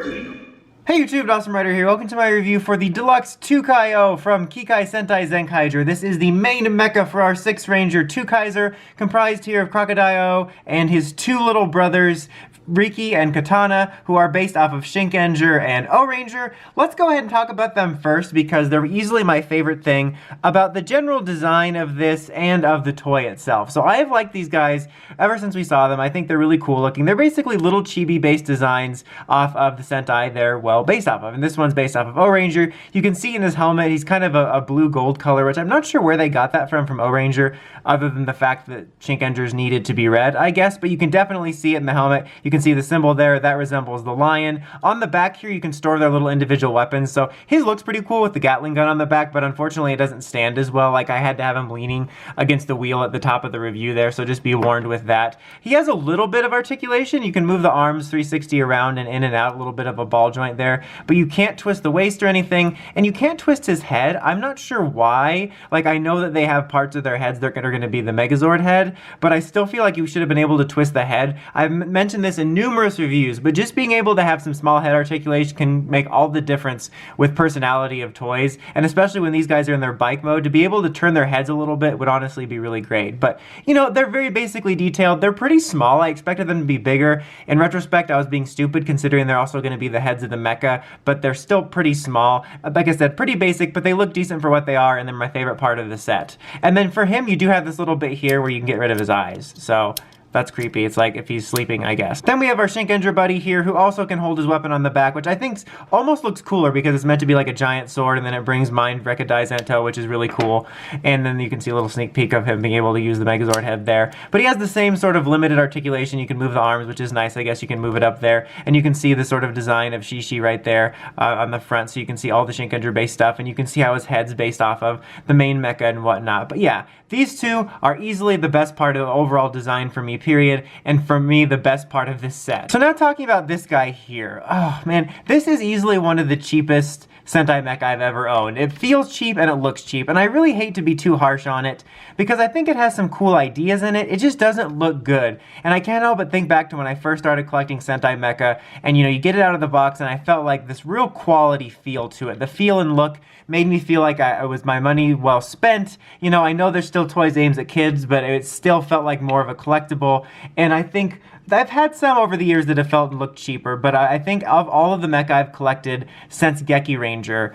Rikki. Hey YouTube, Awesome Writer here. Welcome to my review for the deluxe TwokaiOh from Kikai Sentai Zenkaiger. This is the main mecha for our 6th Ranger TwoKaiser, comprised here of CrocoDaioh and his two little brothers, Rikki and Katana, who are based off of Shinkenger and Ohranger. Let's go ahead and talk about them first because they're easily my favorite thing about the general design of this and of the toy itself. So I have liked these guys ever since we saw them. I think they're really cool looking. They're basically little chibi-based designs off of the Sentai they're, well, based off of. And this one's based off of Ohranger. You can see in his helmet, he's kind of a blue-gold color, which I'm not sure where they got that from Ohranger, other than the fact that Shinkenger's needed to be red, I guess. But you can definitely see it in the helmet. You can see the symbol there, that resembles the lion. On the back here, you can store their little individual weapons. So his looks pretty cool with the Gatling gun on the back, but unfortunately it doesn't stand as well. Like, I had to have him leaning against the wheel at the top of the review there, so just be warned with that. He has a little bit of articulation. You can move the arms 360 around and in and out, a little bit of a ball joint there, but you can't twist the waist or anything, and you can't twist his head. I'm not sure why. Like, I know that they have parts of their heads that are going to be the Megazord head, but I still feel like you should have been able to twist the head. I've mentioned this in numerous reviews, but just being able to have some small head articulation can make all the difference with personality of toys, and especially when these guys are in their bike mode, to be able to turn their heads a little bit would honestly be really great. But, you know, they're very basically detailed. They're pretty small. I expected them to be bigger. In retrospect, I was being stupid considering they're also going to be the heads of the mecha, but they're still pretty small. Like I said, pretty basic, but they look decent for what they are, and they're my favorite part of the set. And then for him, you do have this little bit here where you can get rid of his eyes. So that's creepy. It's like if he's sleeping, I guess. Then we have our Shinkenger buddy here, who also can hold his weapon on the back, which I think almost looks cooler because it's meant to be like a giant sword, and then it brings mind Recognize, which is really cool. And then you can see a little sneak peek of him being able to use the Megazord head there. But he has the same sort of limited articulation. You can move the arms, which is nice. I guess you can move it up there. And you can see the sort of design of Shishi right there on the front, so you can see all the Shinkenger-based stuff, and you can see how his head's based off of the main mecha and whatnot. But yeah, these two are easily the best part of the overall design for me, period. And for me, the best part of this set. So now talking about this guy here. Oh man, this is easily one of the cheapest Sentai mecha I've ever owned. It feels cheap and it looks cheap, and I really hate to be too harsh on it because I think it has some cool ideas in it. It just doesn't look good. And I can't help but think back to when I first started collecting Sentai mecha, and you know, you get it out of the box and I felt like this real quality feel to it. The feel and look made me feel like it was my money well spent. You know, I know there's still toys aimed at kids, but it still felt like more of a collectible. And I think I've had some over the years that have felt and looked cheaper, but I think of all of the mecha I've collected since Gekki Ranger,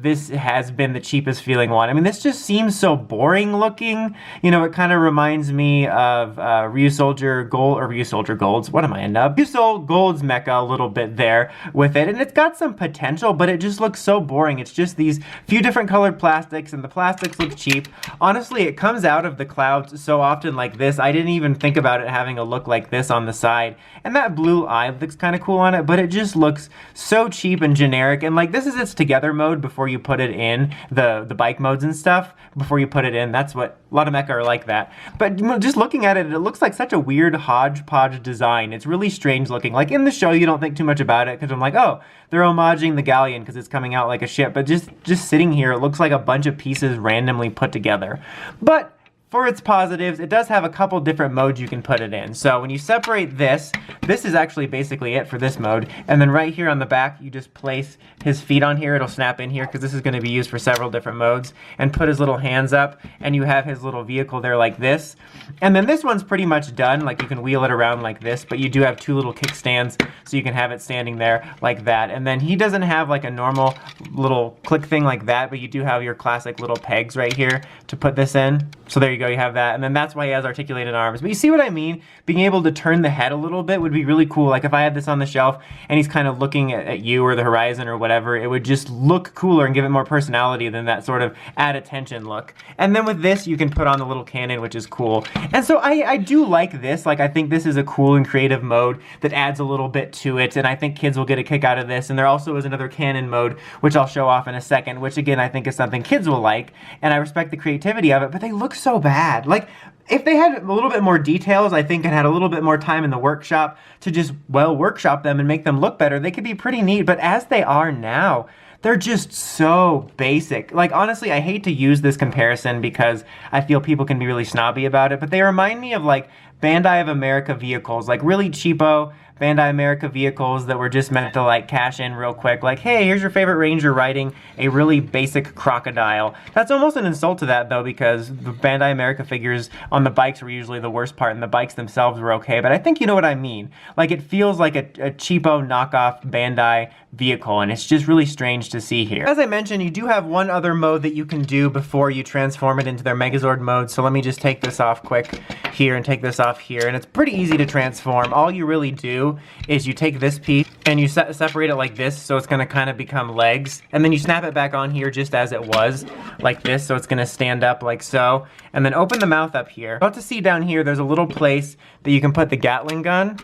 this has been the cheapest feeling one. I mean, this just seems so boring looking. You know, it kind of reminds me of Ryusoulger Gold, or Ryusoulger Gold's, what am I, a nub? Ryusoul Gold's mecha a little bit there with it, and it's got some potential, but it just looks so boring. It's just these few different colored plastics, and the plastics look cheap. Honestly, it comes out of the clouds so often like this. I didn't even think about it having a look like this on the side, and that blue eye looks kind of cool on it, but it just looks so cheap and generic. And like, this is its together mode before you put it in the bike modes and stuff. Before you put it in, that's what a lot of mecha are like that. But just looking at it, it looks like such a weird hodgepodge design. It's really strange looking. Like in the show, you don't think too much about it because I'm like, oh, they're homaging the galleon because it's coming out like a ship. But just sitting here, it looks like a bunch of pieces randomly put together. But for its positives, it does have a couple different modes you can put it in. So when you separate this is actually basically it for this mode. And then right here on the back, you just place his feet on here. It'll snap in here because this is going to be used for several different modes. And put his little hands up, and you have his little vehicle there like this. And then this one's pretty much done. Like, you can wheel it around like this, but you do have two little kickstands, so you can have it standing there like that. And then he doesn't have like a normal little click thing like that, but you do have your classic little pegs right here to put this in. So there you go, you have that, and then that's why he has articulated arms. But you see what I mean? Being able to turn the head a little bit would be really cool. Like if I had this on the shelf and he's kind of looking at you or the horizon or whatever, it would just look cooler and give it more personality than that sort of add attention look. And then with this, you can put on the little cannon, which is cool. And so I do like this. Like, I think this is a cool and creative mode that adds a little bit to it, and I think kids will get a kick out of this. And there also is another cannon mode, which I'll show off in a second, which again, I think is something kids will like, and I respect the creativity of it, but they look so bad. Like, if they had a little bit more details, I think, and had a little bit more time in the workshop to just, well, workshop them and make them look better, they could be pretty neat. But as they are now, they're just so basic. Like, honestly, I hate to use this comparison because I feel people can be really snobby about it, but they remind me of, like, Bandai of America vehicles, like really cheapo Bandai America vehicles that were just meant to like cash in real quick. Like, hey, here's your favorite Ranger riding a really basic CrocoDaioh. That's almost an insult to that though, because the Bandai America figures on the bikes were usually the worst part and the bikes themselves were okay, but I think you know what I mean. Like, it feels like a cheapo knockoff Bandai vehicle, and it's just really strange to see here. As I mentioned, you do have one other mode that you can do before you transform it into their Megazord mode, so let me just take this off quick here and take this off here, and it's pretty easy to transform. All you really do is you take this piece and you separate it like this, so it's gonna kind of become legs, and then you snap it back on here just as it was, like this, so it's gonna stand up like so, and then open the mouth up here. About to see down here, there's a little place that you can put the Gatling gun,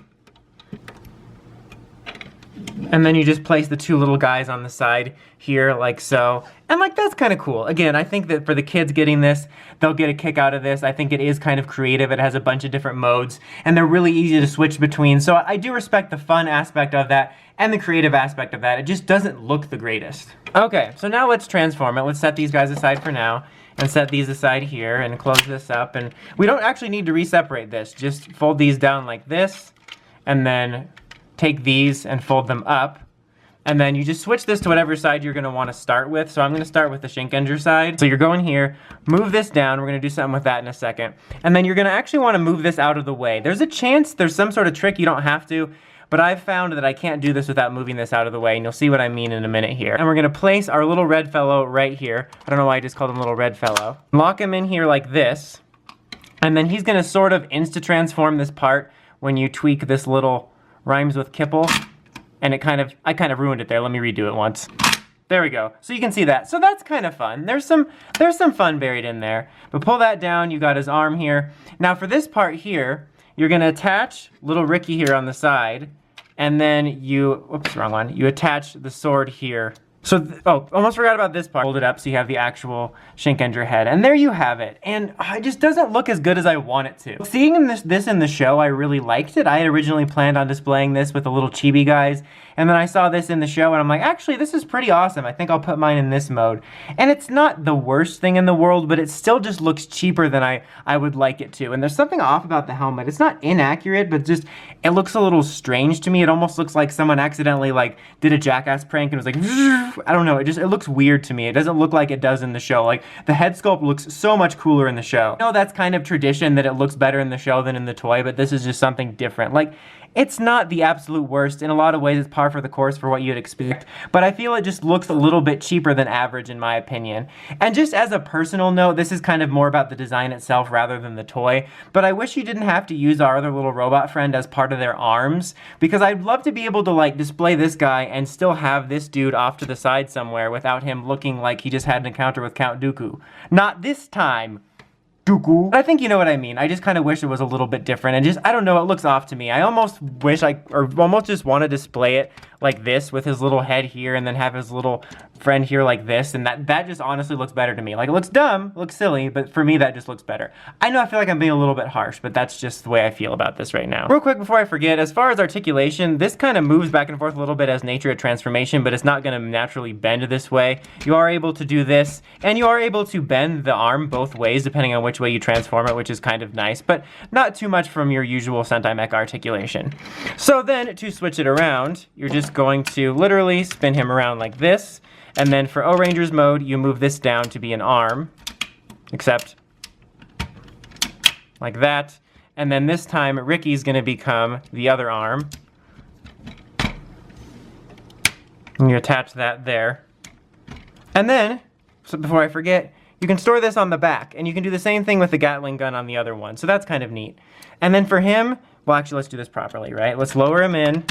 and then you just place the two little guys on the side here like so. And like, that's kind of cool. Again, I think that for the kids getting this, they'll get a kick out of this. I think it is kind of creative. It has a bunch of different modes and they're really easy to switch between. So I do respect the fun aspect of that and the creative aspect of that. It just doesn't look the greatest. Okay, so now let's transform it. Let's set these guys aside for now and set these aside here and close this up. And we don't actually need to re-separate this. Just fold these down like this and then take these and fold them up, and then you just switch this to whatever side you're gonna wanna start with. So I'm gonna start with the Shinkenger side. So you're going here, move this down, we're gonna do something with that in a second, and then you're gonna actually wanna move this out of the way. There's a chance, there's some sort of trick, you don't have to, but I've found that I can't do this without moving this out of the way, and you'll see what I mean in a minute here. And we're gonna place our little red fellow right here. I don't know why I just called him little red fellow. Lock him in here like this, and then he's gonna sort of insta-transform this part when you tweak this little rhymes with kipple, and I kind of ruined it there. Let me redo it once. There we go. So you can see that. So that's kind of fun. There's some fun buried in there. But pull that down, you got his arm here. Now for this part here, you're gonna attach little Rikki here on the side, and then you, whoops, wrong one. You attach the sword here. So, oh, almost forgot about this part. Hold it up so you have the actual Shinkenger head. And there you have it. And it just doesn't look as good as I want it to. Seeing this in the show, I really liked it. I had originally planned on displaying this with the little chibi guys. And then I saw this in the show and I'm like, actually, this is pretty awesome. I think I'll put mine in this mode. And it's not the worst thing in the world, but it still just looks cheaper than I would like it to. And there's something off about the helmet. It's not inaccurate, but just, it looks a little strange to me. It almost looks like someone accidentally like did a jackass prank and was like, I don't know, it looks weird to me. It doesn't look like it does in the show. Like, the head sculpt looks so much cooler in the show. I know that's kind of tradition that it looks better in the show than in the toy, but this is just something different. Like, it's not the absolute worst. In a lot of ways, it's par for the course for what you'd expect, but I feel it just looks a little bit cheaper than average in my opinion. And just as a personal note, this is kind of more about the design itself rather than the toy, but I wish you didn't have to use our other little robot friend as part of their arms, because I'd love to be able to like display this guy and still have this dude off to the side somewhere without him looking like he just had an encounter with Count Dooku. Not this time. I think you know what I mean. I just kind of wish it was a little bit different and just, I don't know, it looks off to me. I almost wish almost just want to display it like this with his little head here and then have his little friend here like this, and that just honestly looks better to me. Like, it looks dumb, looks silly, but for me that just looks better. I know I feel like I'm being a little bit harsh, but that's just the way I feel about this right now. Real quick before I forget, as far as articulation, this kind of moves back and forth a little bit as nature of transformation, but it's not going to naturally bend this way. You are able to do this, and you are able to bend the arm both ways depending on which way you transform it, which is kind of nice, but not too much from your usual Sentai Mecha articulation. So then, to switch it around, you're just going to literally spin him around like this, and then for Ohranger's mode, you move this down to be an arm, except like that, and then this time Rikki's gonna become the other arm. And you attach that there. And then, so before I forget, you can store this on the back, and you can do the same thing with the Gatling gun on the other one, so that's kind of neat. And then for him, well actually let's do this properly, right? Let's lower him in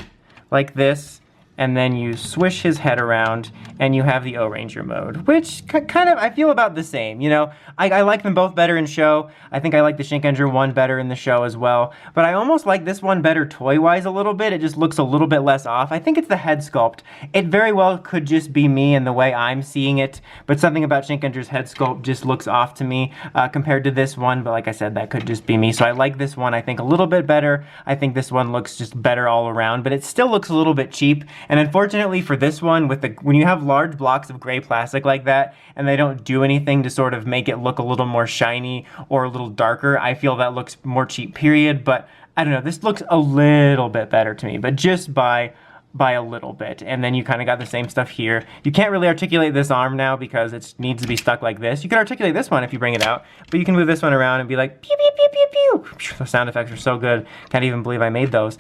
like this, and then you swish his head around, and you have the Ohranger mode, which kind of, I feel about the same, you know? I like them both better in show. I think I like the Shinkenger one better in the show as well, but I almost like this one better toy-wise a little bit. It just looks a little bit less off. I think it's the head sculpt. It very well could just be me and the way I'm seeing it, but something about Shinkenger's head sculpt just looks off to me compared to this one, but like I said, that could just be me. So I like this one, I think, a little bit better. I think this one looks just better all around, but it still looks a little bit cheap, And unfortunately for this one, when you have large blocks of gray plastic like that, and they don't do anything to sort of make it look a little more shiny or a little darker, I feel that looks more cheap, period. But I don't know, this looks a little bit better to me, but just by a little bit. And then you kind of got the same stuff here. You can't really articulate this arm now because it needs to be stuck like this. You can articulate this one if you bring it out, but you can move this one around and be like, pew, pew, pew, pew, pew. The sound effects are so good. Can't even believe I made those.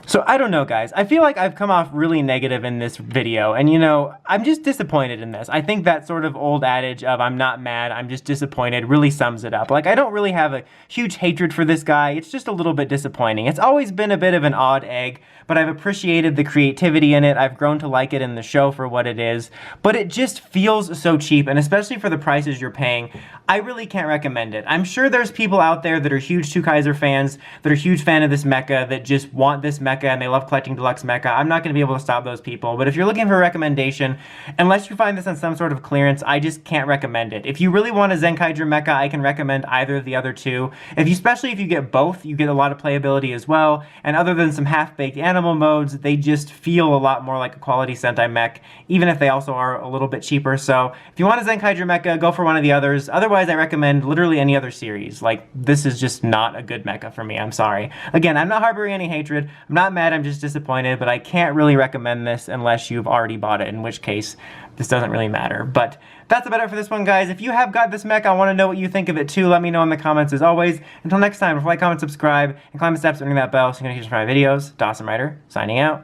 So I don't know, guys. I feel like I've come off really negative in this video, and you know, I'm just disappointed in this. I think that sort of old adage of I'm not mad, I'm just disappointed really sums it up. Like, I don't really have a huge hatred for this guy. It's just a little bit disappointing. It's always been a bit of an odd egg, but I've appreciated the creativity in it. I've grown to like it in the show for what it is, but it just feels so cheap, and especially for the prices you're paying, I really can't recommend it. I'm sure there's people out there that are huge TwoKaiser fans, that are huge fan of this mecha, that just want this mecha and they love collecting deluxe mecha. I'm not going to be able to stop those people, but if you're looking for a recommendation, unless you find this on some sort of clearance, I just can't recommend it. If you really want a Zenkaiger mecha, I can recommend either of the other two. Especially if you get both, you get a lot of playability as well, and other than some half-baked animal modes, they just feel a lot more like a quality Sentai mech, even if they also are a little bit cheaper. So if you want a Zenkaiger mecha, go for one of the others. Otherwise, I recommend literally any other series. Like, this is just not a good mecha for me. I'm sorry. Again, I'm not harboring any hatred. I'm not mad, I'm just disappointed, but I can't really recommend this unless you've already bought it, in which case this doesn't really matter. But that's about it for this one, guys. If you have got this mech, I want to know what you think of it too. Let me know in the comments as always. Until next time, like, comment, subscribe, and climb the steps, ringing that bell so you can catch my videos. Dawson Rider, signing out.